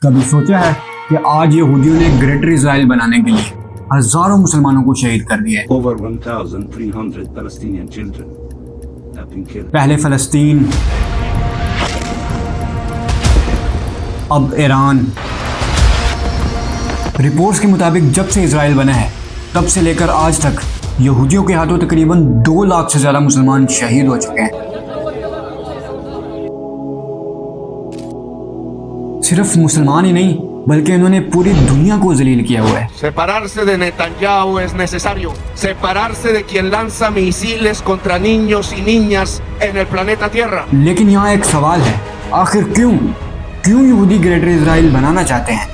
کبھی سوچا ہے کہ آج یہودیوں نے گریٹر اسرائیل بنانے کے لیے ہزاروں مسلمانوں کو شہید کر دیا ہے؟ Over 1,300 Palestinian children have been killed. پہلے فلسطین، اب ایران۔ رپورٹس کے مطابق جب سے اسرائیل بنا ہے تب سے لے کر آج تک یہودیوں کے ہاتھوں تقریباً 2 لاکھ سے زیادہ مسلمان شہید ہو چکے ہیں۔ صرف مسلمان ہی نہیں بلکہ انہوں نے پوری دنیا کو ذلیل کیا ہوا ہے۔ Separarse de Netanyahu es necesario. Separarse de quien lanza misiles contra niños y niñas en el planeta Tierra. لیکن یہاں ایک سوال ہے، آخر کیوں یہودی گریٹر اسرائیل بنانا چاہتے ہیں؟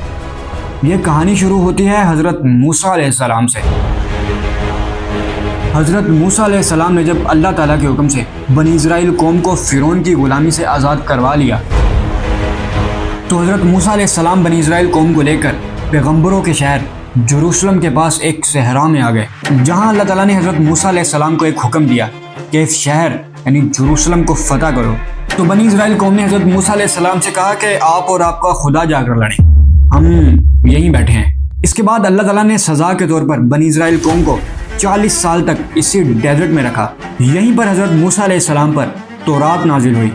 یہ کہانی شروع ہوتی ہے حضرت موسیٰ علیہ السلام سے۔ حضرت موسیٰ علیہ السلام نے جب اللہ تعالیٰ کے حکم سے بنی اسرائیل قوم کو فرعون کی غلامی سے آزاد کروا لیا تو حضرت موسیٰ علیہ السلام بنی اسرائیل قوم کو لے کر پیغمبروں کے شہر جروسلم کے پاس ایک صحرا میں آ گئے، جہاں اللہ تعالیٰ نے حضرت موسیٰ علیہ السلام کو ایک حکم دیا کہ اس شہر یعنی جروسلم کو فتح کرو۔ تو بنی اسرائیل قوم نے حضرت موسیٰ علیہ السلام سے کہا کہ آپ اور آپ کا خدا جا کر لڑیں، ہم یہیں بیٹھے ہیں۔ اس کے بعد اللہ تعالیٰ نے سزا کے طور پر بنی اسرائیل قوم کو 40 سال تک اسی ڈیزرٹ میں رکھا۔ یہیں پر حضرت موسیٰ علیہ السلام پر تورات نازل ہوئی،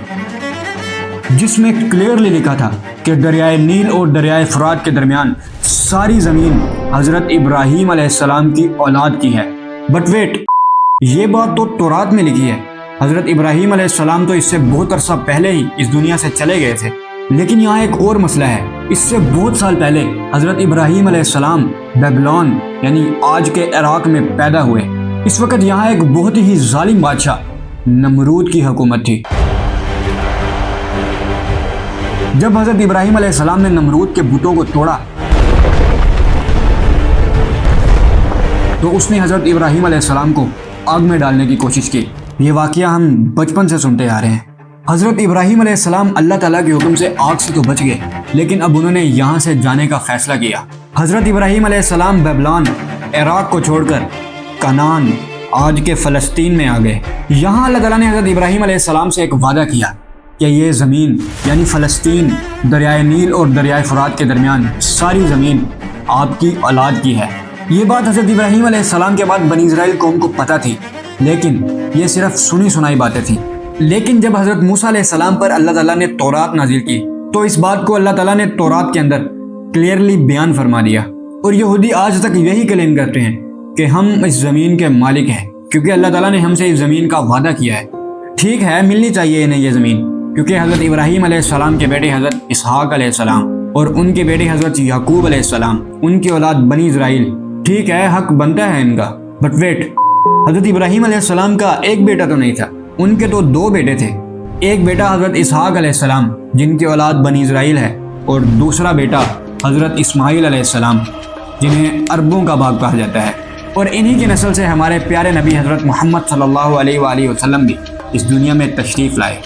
جس میں کلیئرلی لکھا تھا کہ دریائے نیل اور دریائے فرات کے درمیان ساری زمین حضرت ابراہیم علیہ السلام کی اولاد کی ہے۔ بٹ ویٹ، یہ بات تو تورات میں لکھی ہے، حضرت ابراہیم علیہ السلام تو اس سے بہت عرصہ پہلے ہی اس دنیا سے چلے گئے تھے۔ لیکن یہاں ایک اور مسئلہ ہے، اس سے بہت سال پہلے حضرت ابراہیم علیہ السلام بیبلون یعنی آج کے عراق میں پیدا ہوئے۔ اس وقت یہاں ایک بہت ہی ظالم بادشاہ نمرود کی حکومت تھی۔ جب حضرت ابراہیم علیہ السلام نے نمرود کے بتوں کو توڑا تو اس نے حضرت ابراہیم علیہ السلام کو آگ میں ڈالنے کی کوشش کی۔ یہ واقعہ ہم بچپن سے سنتے آ رہے ہیں۔ حضرت ابراہیم علیہ السلام اللہ تعالیٰ کے حکم سے آگ سے تو بچ گئے، لیکن اب انہوں نے یہاں سے جانے کا فیصلہ کیا۔ حضرت ابراہیم علیہ السلام بیبلون عراق کو چھوڑ کر کنعان آج کے فلسطین میں آ گئے۔ یہاں اللہ تعالیٰ نے حضرت ابراہیم علیہ السلام سے ایک وعدہ کیا کہ یہ زمین یعنی فلسطین دریائے نیل اور دریائے فرات کے درمیان ساری زمین آپ کی اولاد کی ہے۔ یہ بات حضرت ابراہیم علیہ السلام کے بعد بنی اسرائیل قوم کو پتہ تھی، لیکن یہ صرف سنی سنائی باتیں تھیں۔ لیکن جب حضرت موسیٰ علیہ السلام پر اللہ تعالیٰ نے تورات نازل کی تو اس بات کو اللہ تعالیٰ نے تورات کے اندر کلیئرلی بیان فرما دیا، اور یہودی آج تک یہی کلیم کرتے ہیں کہ ہم اس زمین کے مالک ہیں کیونکہ اللہ تعالیٰ نے ہم سے اس زمین کا وعدہ کیا ہے۔ ٹھیک ہے، ملنی چاہیے انہیں یہ زمین، کیونکہ حضرت ابراہیم علیہ السلام کے بیٹے حضرت اسحاق علیہ السلام اور ان کے بیٹے حضرت یعقوب علیہ السلام ان کی اولاد بنی اسرائیل، ٹھیک ہے حق بنتا ہے ان کا۔ بٹ ویٹ، حضرت ابراہیم علیہ السلام کا ایک بیٹا تو نہیں تھا، ان کے تو 2 بیٹے تھے۔ ایک بیٹا حضرت اسحاق علیہ السلام جن کی اولاد بنی اسرائیل ہے، اور دوسرا بیٹا حضرت اسماعیل علیہ السلام جنہیں عربوں کا باپ کہا جاتا ہے، اور انہی کی نسل سے ہمارے پیارے نبی حضرت محمد صلی اللہ علیہ وآلہ وسلم بھی اس دنیا میں تشریف لائے۔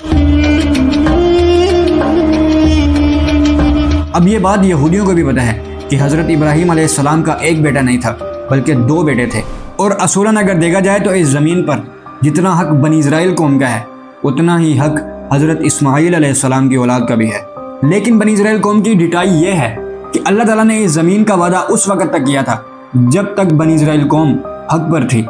اب یہ بات یہودیوں کو بھی پتہ ہے کہ حضرت ابراہیم علیہ السلام کا ایک بیٹا نہیں تھا بلکہ 2 بیٹے تھے، اور اصولاً اگر دیکھا جائے تو اس زمین پر جتنا حق بنی اسرائیل قوم کا ہے اتنا ہی حق حضرت اسماعیل علیہ السلام کی اولاد کا بھی ہے۔ لیکن بنی اسرائیل قوم کی ڈٹائی یہ ہے کہ اللہ تعالیٰ نے اس زمین کا وعدہ اس وقت تک کیا تھا جب تک بنی اسرائیل قوم حق پر تھی،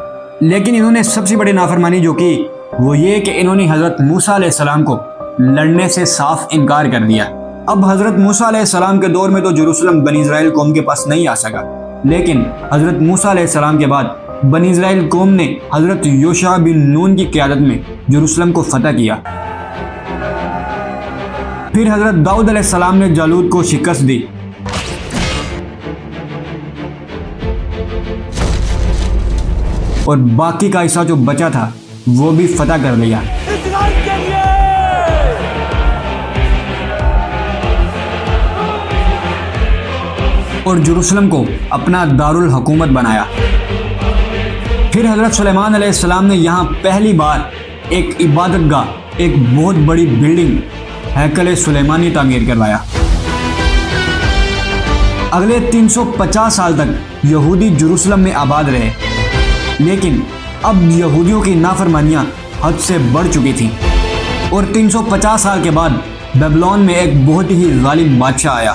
لیکن انہوں نے سب سے بڑی نافرمانی جو کی وہ یہ کہ انہوں نے حضرت موسیٰ علیہ السلام کو لڑنے سے صاف انکار کر دیا۔ اب حضرت موسیٰ علیہ السلام کے دور میں تو جروسلم بنی اسرائیل قوم کے پاس نہیں آ سکا، لیکن حضرت موسیٰ علیہ السلام کے بعد بنی اسرائیل قوم نے حضرت یوشع بن نون کی قیادت میں جروسلم کو فتح کیا۔ پھر حضرت داؤد علیہ السلام نے جالوت کو شکست دی، اور باقی کا حصہ جو بچا تھا وہ بھی فتح کر لیا۔ اور جروسلم کو اپنا دارالحکومت بنایا۔ پھر حضرت سلیمان علیہ السلام نے یہاں پہلی بار ایک عبادت گاہ، ایک بہت بڑی بلڈنگ ہیکل سلیمانی تعمیر کروایا۔ اگلے 350 سال تک یہودی جروسلم میں آباد رہے، لیکن اب یہودیوں کی نافرمانیاں حد سے بڑھ چکی تھیں، اور 350 سال کے بعد بیبلون میں ایک بہت ہی ظالم بادشاہ آیا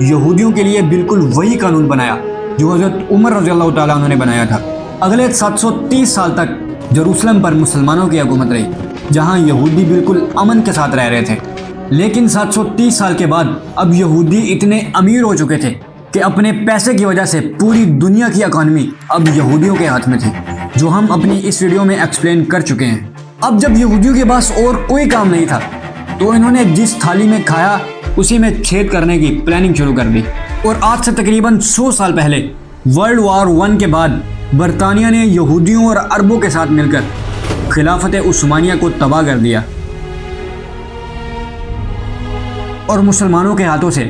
یہودیوں کے لیے بالکل وہی قانون بنایا جو حضرت عمر رضی اللہ تعالیٰ عنہ نے بنایا تھا۔ اگلے 730 سال تک جروسلم پر مسلمانوں کی حکومت رہی، جہاں یہودی بالکل امن کے ساتھ رہ رہے تھے۔ لیکن 730 سال کے بعد اب یہودی اتنے امیر ہو چکے تھے کہ اپنے پیسے کی وجہ سے پوری دنیا کی اکانومی اب یہودیوں کے ہاتھ میں تھی، جو ہم اپنی اس ویڈیو میں ایکسپلین کر چکے ہیں۔ اب جب یہودیوں کے پاس اور کوئی کام نہیں تھا تو انہوں نے جس تھالی میں کھایا اسی میں چھید کرنے کی پلاننگ شروع کر دی، اور آج سے تقریباً 100 سال پہلے ورلڈ وار 1 کے بعد برطانیہ نے یہودیوں اور عربوں کے ساتھ مل کر خلافت عثمانیہ کو تباہ کر دیا اور مسلمانوں کے ہاتھوں سے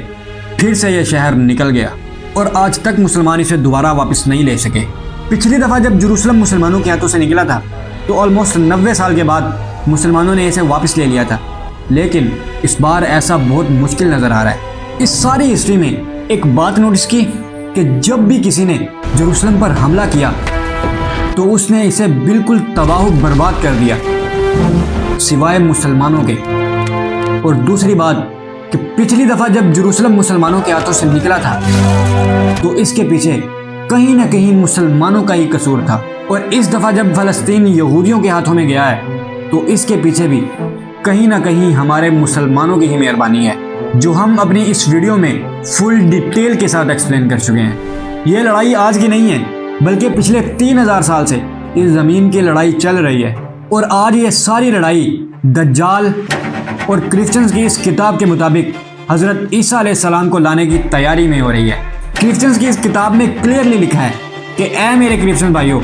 پھر سے یہ شہر نکل گیا، اور آج تک مسلمان اسے دوبارہ واپس نہیں لے سکے۔ پچھلی دفعہ جب جروسلم مسلمانوں کے ہاتھوں سے نکلا تھا تو آلموسٹ 90 سال کے بعد مسلمانوں نے اسے واپس لے لیا تھا، لیکن اس بار ایسا بہت مشکل نظر آ رہا ہے۔ اس ساری ہسٹری میں ایک بات نوٹس کی کہ جب بھی کسی نے جروسلم پر حملہ کیا تو اس نے اسے بالکل تباہ و برباد کر دیا سوائے مسلمانوں کے۔ اور دوسری بات کہ پچھلی دفعہ جب جروسلم مسلمانوں کے ہاتھوں سے نکلا تھا تو اس کے پیچھے کہیں نہ کہیں مسلمانوں کا ہی قصور تھا، اور اس دفعہ جب فلسطین یہودیوں کے ہاتھوں میں گیا ہے تو اس کے پیچھے بھی کہیں نہ کہیں ہمارے مسلمانوں کی ہی مہربانی ہے، جو ہم اپنی اس ویڈیو میں فل ڈیٹیل کے ساتھ ایکسپلین کر چکے ہیں۔ یہ لڑائی آج کی نہیں ہے، بلکہ پچھلے 3000 سال سے اس زمین کی لڑائی چل رہی ہے، اور آج یہ ساری لڑائی دجال اور کرسچنز کی اس کتاب کے مطابق حضرت عیسیٰ علیہ السلام کو لانے کی تیاری میں ہو رہی ہے۔ کرسچنز کی اس کتاب میں کلیئرلی لکھا ہے کہ اے میرے کرسچن بھائیوں،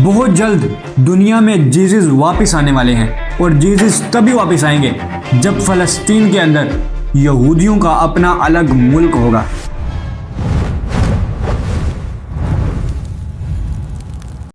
بہت جلد دنیا میں جیزس واپس آنے والے ہیں، اور جیزس تبھی واپس آئیں گے جب فلسطین کے اندر یہودیوں کا اپنا الگ ملک ہوگا۔